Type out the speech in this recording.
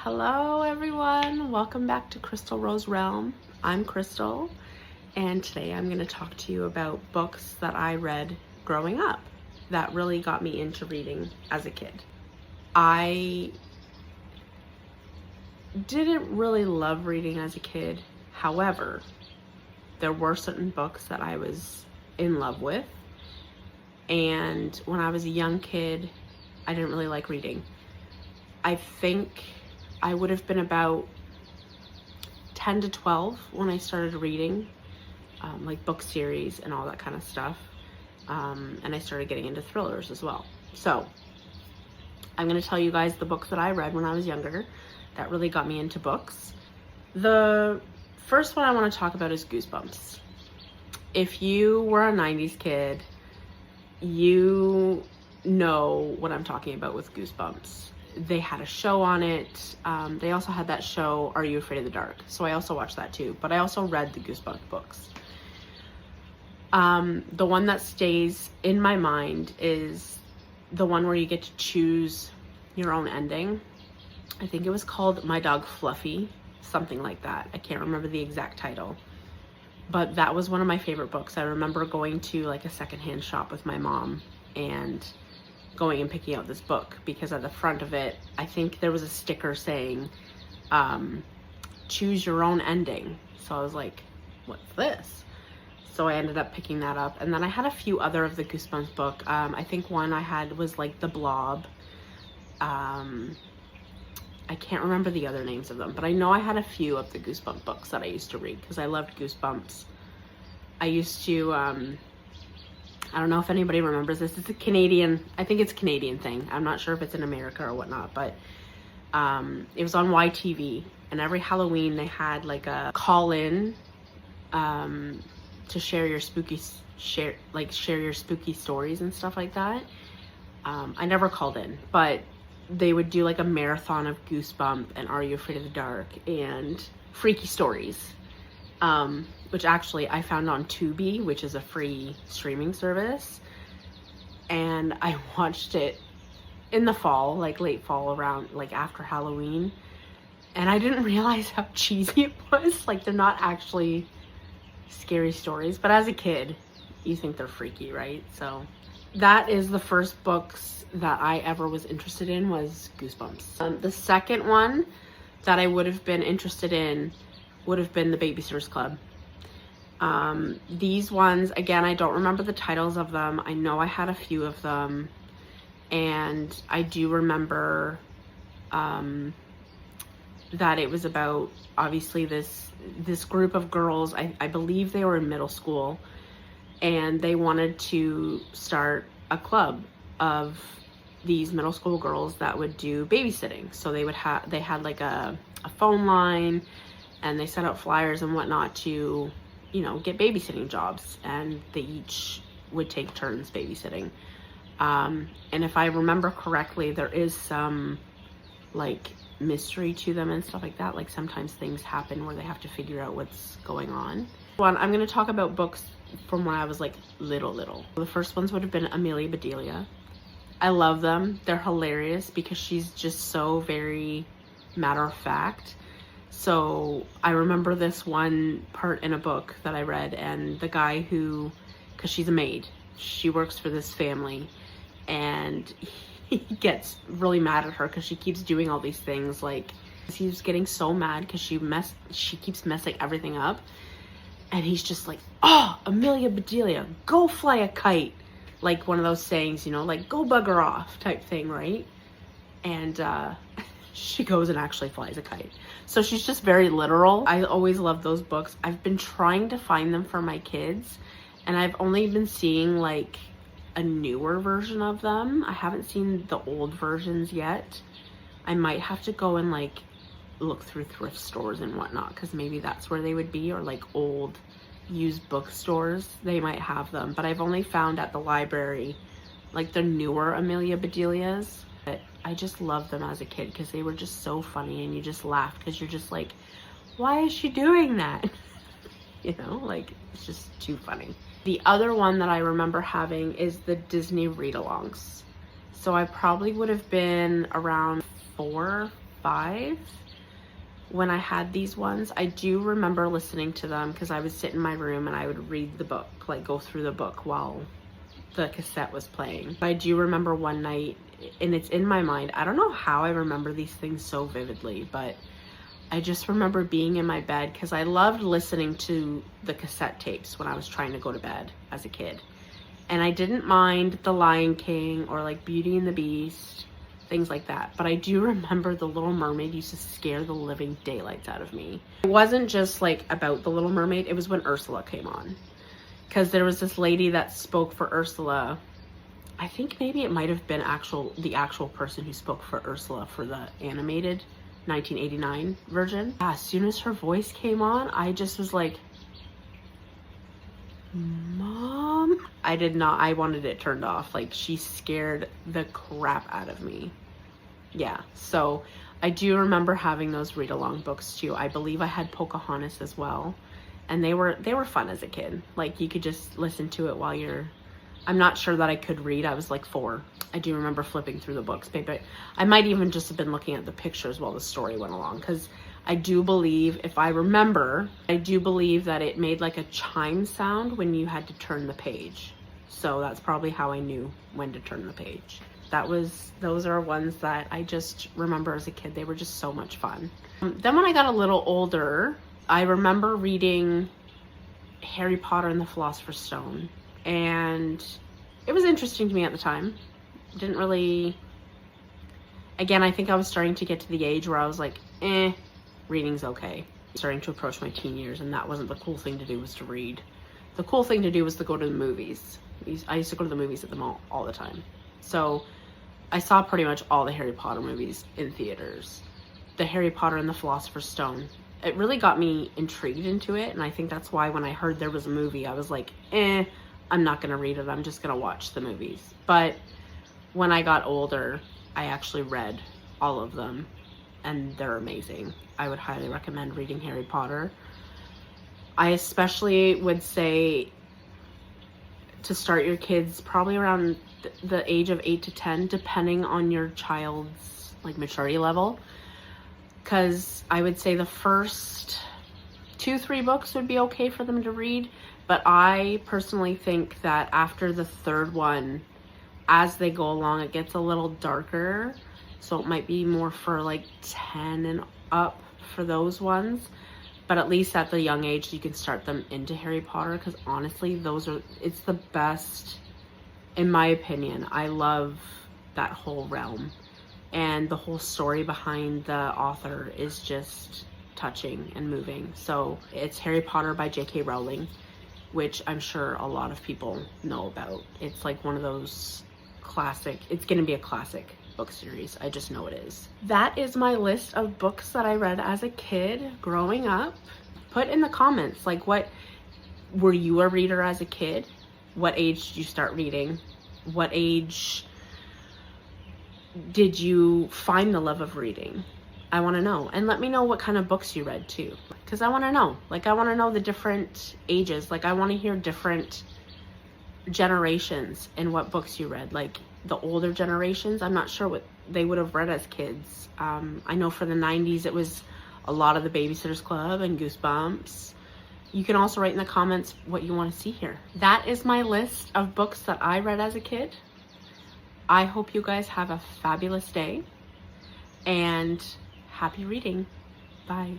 Hello everyone, welcome back to Crystal Rose Realm. I'm Crystal, and today I'm going to talk to you about books that I read growing up that really got me into reading as a kid. I didn't really love reading as a kid. However, there were certain books that I was in love with, and when I was a young kid, I didn't really like reading. I think I would have been about 10 to 12 when I started reading, like book series and all that kind of stuff. And I started getting into thrillers as well. So I'm going to tell you guys the books that I read when I was younger that really got me into books. The first one I want to talk about is Goosebumps. If you were a 90s kid, you know what I'm talking about with Goosebumps. They had a show on it. They also had that show, Are You Afraid of the Dark? So I also watched that too, but I also read the Goosebumps books. The one that stays in my mind is the one where you get to choose your own ending. I think it was called My Dog Fluffy, something like that. I can't remember the exact title, but that was one of my favorite books. I remember going to like a secondhand shop with my mom and going and picking out this book because at the front of it, I think there was a sticker saying, choose your own ending. So I was like, what's this? So I ended up picking that up. And then I had a few other of the Goosebumps book. I think one I had was like The Blob. I can't remember the other names of them, but I know I had a few of the Goosebumps books that I used to read because I loved Goosebumps. I used to, I don't know if anybody remembers this. It's a Canadian, I think it's a Canadian thing. I'm not sure if it's in America or whatnot, but it was on YTV, and every Halloween they had like a call in to share your spooky stories and stuff like that. I never called in, but they would do like a marathon of Goosebumps and Are You Afraid of the Dark and Freaky Stories. Which actually I found on Tubi, which is a free streaming service. And I watched it in the fall, like late fall, around like after Halloween. And I didn't realize how cheesy it was. Like, they're not actually scary stories, but as a kid, you think they're freaky, right? So that is the first books that I ever was interested in, was Goosebumps. The second one that I would have been interested in would have been The Babysitter's Club. These ones, again, I don't remember the titles of them. I know I had a few of them, and I do remember that it was about, obviously, this group of girls. I believe they were in middle school, and they wanted to start a club of these middle school girls that would do babysitting. So they had like a phone line, and they sent out flyers and whatnot to, you know, get babysitting jobs, and they each would take turns babysitting. And if I remember correctly, there is some like mystery to them and stuff like that. Like, sometimes things happen where they have to figure out what's going on. I'm going to talk about books from when I was like little. The first ones would have been Amelia Bedelia. I love them. They're hilarious because she's just so very matter of fact. So I remember this one part in a book that I read, and the guy who, because she's a maid, she works for this family, and he gets really mad at her because she keeps doing all these things. Like, he's getting so mad because she keeps messing everything up, and he's just like, oh, Amelia Bedelia, go fly a kite. Like one of those sayings, you know, like go bugger off type thing, right? And she goes and actually flies a kite. So she's just very literal. I always love those books. I've been trying to find them for my kids, and I've only been seeing like a newer version of them. I haven't seen the old versions yet. I might have to go and like look through thrift stores and whatnot, because maybe that's where they would be, or like old used bookstores, they might have them. But I've only found at the library like the newer Amelia Bedelias. But I just loved them as a kid because they were just so funny, and you just laughed because you're just like, why is she doing that? You know, like, it's just too funny. The other one that I remember having is the Disney read-alongs. So I probably would have been around 4, 5 when I had these ones. I do remember listening to them because I would sit in my room and I would read the book, like go through the book while the cassette was playing. I do remember one night, and it's in my mind, I don't know how I remember these things so vividly, but I just remember being in my bed because I loved listening to the cassette tapes when I was trying to go to bed as a kid. And I didn't mind The Lion King or like Beauty and the Beast, things like that. But I do remember The Little Mermaid used to scare the living daylights out of me. It wasn't just like about The Little Mermaid, it was when Ursula came on. Because there was this lady that spoke for Ursula. I think maybe it might have been the actual person who spoke for Ursula for the animated 1989 version. As soon as her voice came on, I just was like, Mom. I wanted it turned off. Like, she scared the crap out of me. Yeah, so I do remember having those read-along books too. I believe I had Pocahontas as well. And they were fun as a kid. Like, you could just listen to it while you're... I'm not sure that I could read. I was like 4. I do remember flipping through the books. Maybe I might even just have been looking at the pictures while the story went along. Because I do believe, if I remember, I do believe that it made like a chime sound when you had to turn the page. So that's probably how I knew when to turn the page. Those are ones that I just remember as a kid. They were just so much fun. Then when I got a little older, I remember reading Harry Potter and the Philosopher's Stone. And it was interesting to me at the time. Didn't really... Again, I think I was starting to get to the age where I was like, reading's okay. Starting to approach my teen years, and that wasn't the cool thing to do, was to read. The cool thing to do was to go to the movies. I used to go to the movies at the mall all the time. So I saw pretty much all the Harry Potter movies in theaters. The Harry Potter and the Philosopher's Stone. It really got me intrigued into it, and I think that's why when I heard there was a movie, I was like, I'm not gonna read it, I'm just gonna watch the movies. But when I got older, I actually read all of them, and they're amazing. I would highly recommend reading Harry Potter. I especially would say to start your kids probably around the age of 8 to 10, depending on your child's like maturity level. Because I would say the first 2-3 books would be okay for them to read. But I personally think that after the 3rd one, as they go along, it gets a little darker. So it might be more for like 10 and up for those ones. But at least at the young age, you can start them into Harry Potter. Because honestly, it's the best, in my opinion. I love that whole realm. And the whole story behind the author is just touching and moving. So it's Harry Potter by J.K. Rowling, which I'm sure a lot of people know about. It's like one of those classic, it's gonna be a classic book series. I just know it is. That is my list of books that I read as a kid growing up. Put in the comments, like, were you a reader as a kid? What age did you start reading? What age did you find the love of reading? I want to know. And let me know what kind of books you read too, because I want to know. Like, I want to know the different ages. Like, I want to hear different generations and what books you read. Like, the older generations, I'm not sure what they would have read as kids. I know for the 90s, it was a lot of the Babysitter's Club and Goosebumps. You can also write in the comments what you want to see here. That is my list of books that I read as a kid. I hope you guys have a fabulous day and happy reading. Bye.